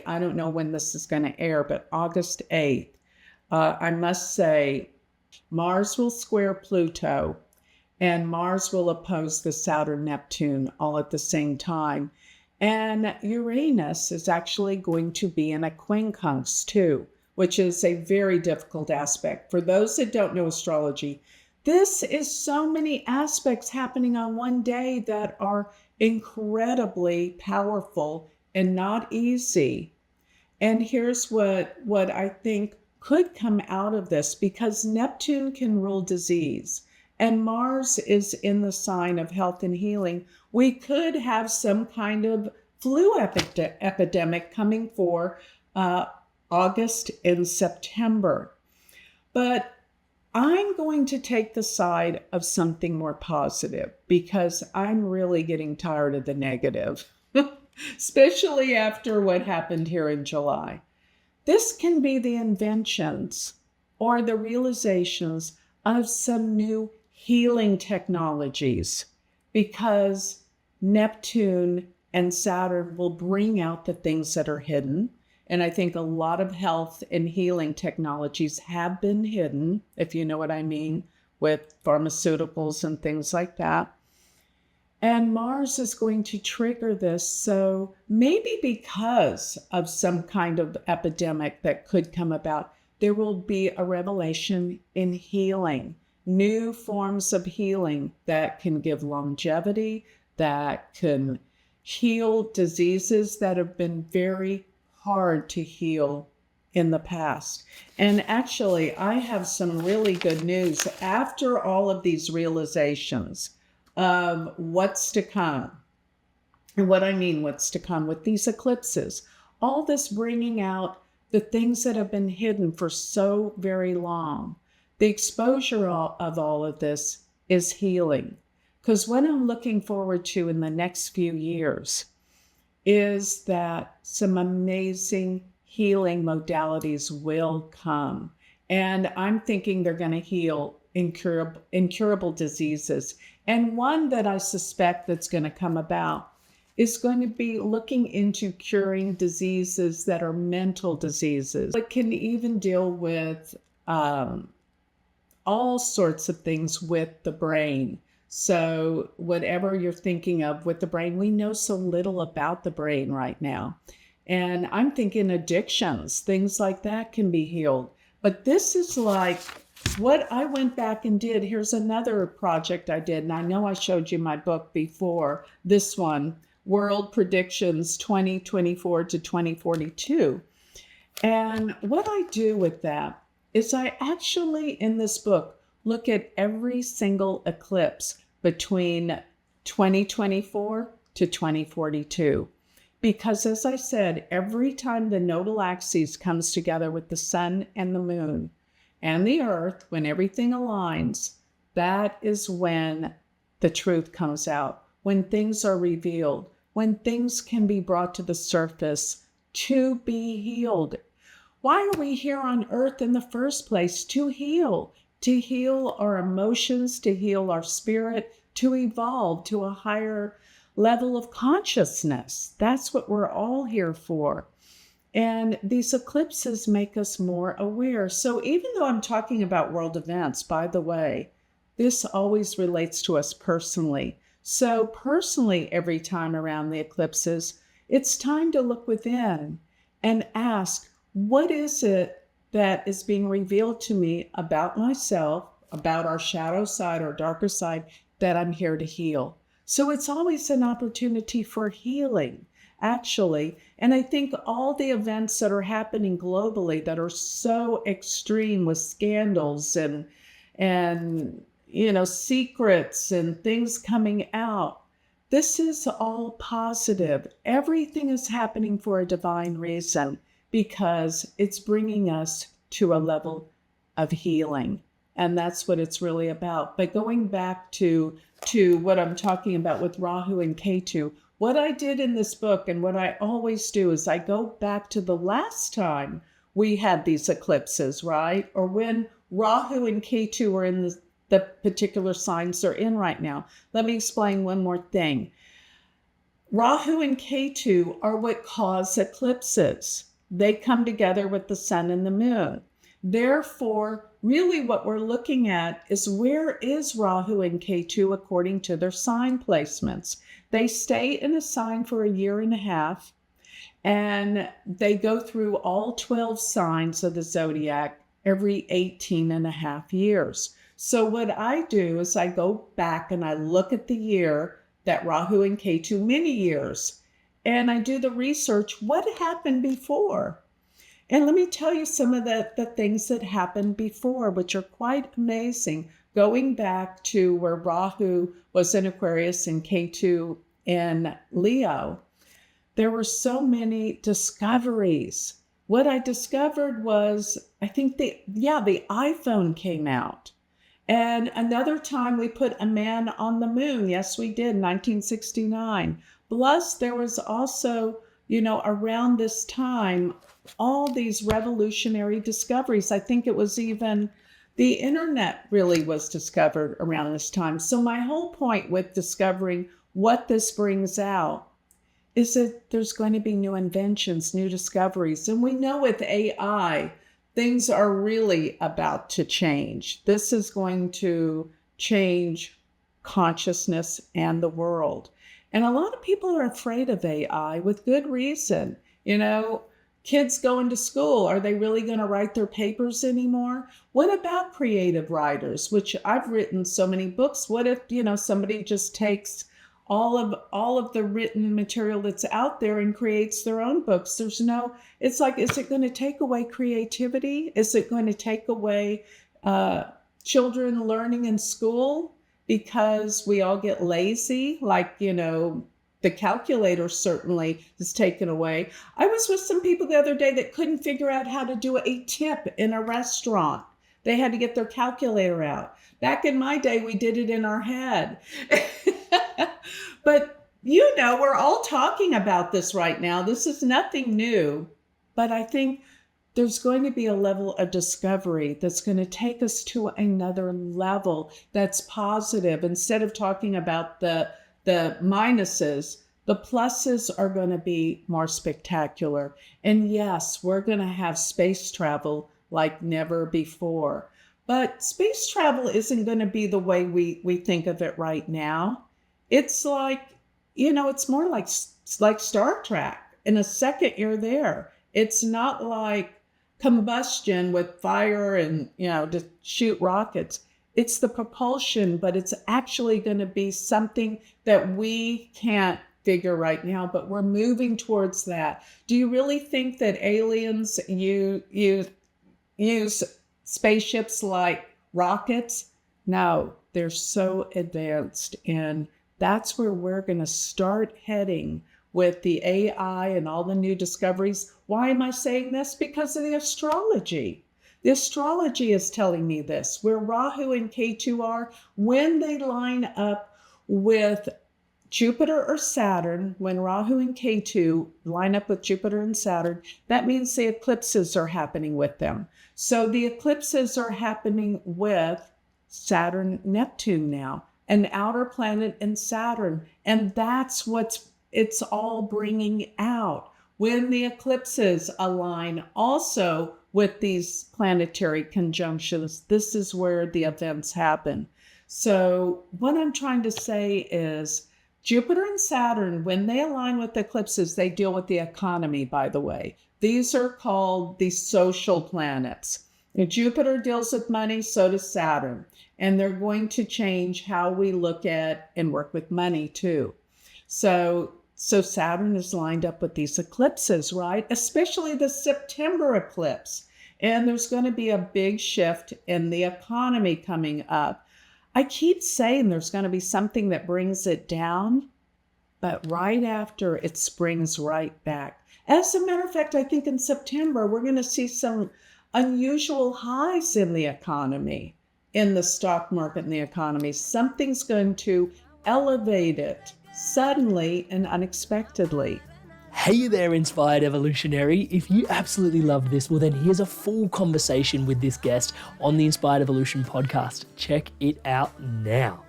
I don't know when this is going to air, but August 8th, I must say, Mars will square Pluto and Mars will oppose the Saturn-Neptune all at the same time. And Uranus is actually going to be in a quincunx too, which is a very difficult aspect. For those that don't know astrology, this is so many aspects happening on one day that are incredibly powerful and not easy. And here's what I think could come out of this, because Neptune can rule disease and Mars is in the sign of health and healing. We could have some kind of flu epidemic coming for August and September. But I'm going to take the side of something more positive because I'm really getting tired of the negative, especially after what happened here in July. This can be the inventions or the realizations of some new healing technologies, because Neptune and Saturn will bring out the things that are hidden. And I think a lot of health and healing technologies have been hidden, if you know what I mean, with pharmaceuticals and things like that. And Mars is going to trigger this. So maybe because of some kind of epidemic that could come about, there will be a revelation in healing, new forms of healing that can give longevity, that can heal diseases that have been very hard to heal in the past. And actually, I have some really good news after all of these realizations of what's to come. And what I mean, what's to come with these eclipses, all this bringing out the things that have been hidden for so very long. The exposure of all of this is healing. Because what I'm looking forward to in the next few years is that some amazing healing modalities will come. And I'm thinking they're going to heal incurable diseases. And one that I suspect that's going to come about is going to be looking into curing diseases that are mental diseases. It can even deal with all sorts of things with the brain. So whatever you're thinking of with the brain, we know so little about the brain right now. And I'm thinking addictions, things like that can be healed. But this is like what I went back and did. Here's another project I did. And I know I showed you my book before, this one, World Predictions 2024 to 2042. And what I do with that is I actually, in this book, look at every single eclipse between 2024 to 2042. Because as I said, every time the nodal axis comes together with the sun and the moon and the earth, when everything aligns, that is when the truth comes out, when things are revealed, when things can be brought to the surface to be healed. Why are we here on earth in the first place? To heal our emotions, to heal our spirit, to evolve to a higher level of consciousness. That's what we're all here for. And these eclipses make us more aware. So even though I'm talking about world events, by the way, this always relates to us personally. So personally, every time around the eclipses, it's time to look within and ask, what is it that is being revealed to me about myself, about our shadow side or darker side, that I'm here to heal? So it's always an opportunity for healing, actually. And I think all the events that are happening globally that are so extreme with scandals and secrets and things coming out, this is all positive. Everything is happening for a divine reason, because it's bringing us to a level of healing. And that's what it's really about. But going back to what I'm talking about with Rahu and K2, what I did in this book and what I always do is I go back to the last time we had these eclipses, right? Or when Rahu and K2 were in the particular signs they're in right now. Let me explain one more thing. Rahu and K2 are what cause eclipses. They come together with the sun and the moon. Therefore, really what we're looking at is where is Rahu and K2 according to their sign placements. They stay in a sign for a year and a half, and they go through all 12 signs of the zodiac every 18 and a half years. So what I do is I go back and I look at the year that Rahu and K2, many years, and I do the research. What happened before? And let me tell you some of the things that happened before, which are quite amazing. Going back to where Rahu was in Aquarius and K2 in Leo, there were so many discoveries. What I discovered was, I think the iPhone came out. And another time we put a man on the moon. Yes, we did, 1969. Plus, there was also, around this time, all these revolutionary discoveries. I think it was even the internet really was discovered around this time. So my whole point with discovering what this brings out is that there's going to be new inventions, new discoveries. And we know with AI, things are really about to change. This is going to change consciousness and the world. And a lot of people are afraid of AI with good reason. Kids going to school, are they really going to write their papers anymore? What about creative writers, which I've written so many books? What if, somebody just takes all of the written material that's out there and creates their own books? It's like, is it going to take away creativity? Is it going to take away children learning in school because we all get lazy? Like, the calculator certainly is taken away. I was with some people the other day that couldn't figure out how to do a tip in a restaurant. They had to get their calculator out. Back in my day, we did it in our head. But, we're all talking about this right now. This is nothing new. But I think there's going to be a level of discovery that's going to take us to another level that's positive. Instead of talking about the minuses, the pluses are going to be more spectacular. And yes, we're going to have space travel like never before. But space travel isn't going to be the way we think of it right now. It's like, it's more like Star Trek. In a second, you're there. It's not like combustion with fire and, to shoot rockets. It's the propulsion, but it's actually going to be something that we can't figure right now, but we're moving towards that. Do you really think that aliens use spaceships like rockets? No, they're so advanced, and that's where we're going to start heading with the AI and all the new discoveries. Why am I saying this? Because of the astrology. The astrology is telling me this, where Rahu and K2 are, when they line up with Jupiter or Saturn, when Rahu and K2 line up with Jupiter and Saturn, that means the eclipses are happening with them. So the eclipses are happening with Saturn, Neptune now, an outer planet in Saturn. And that's it's all bringing out. When the eclipses align also with these planetary conjunctions, this is where the events happen. So what I'm trying to say is Jupiter and Saturn, when they align with eclipses, they deal with the economy, by the way. These are called the social planets. If Jupiter deals with money, so does Saturn. And they're going to change how we look at and work with money too. So Saturn is lined up with these eclipses, right? Especially the September eclipse. And there's going to be a big shift in the economy coming up. I keep saying there's going to be something that brings it down, but right after it springs right back. As a matter of fact, I think in September, we're going to see some unusual highs in the economy, in the stock market and the economy. Something's going to elevate it suddenly and unexpectedly. Hey there, Inspired Evolutionary. If you absolutely loved this, well then here's a full conversation with this guest on the Inspired Evolution podcast. Check it out now.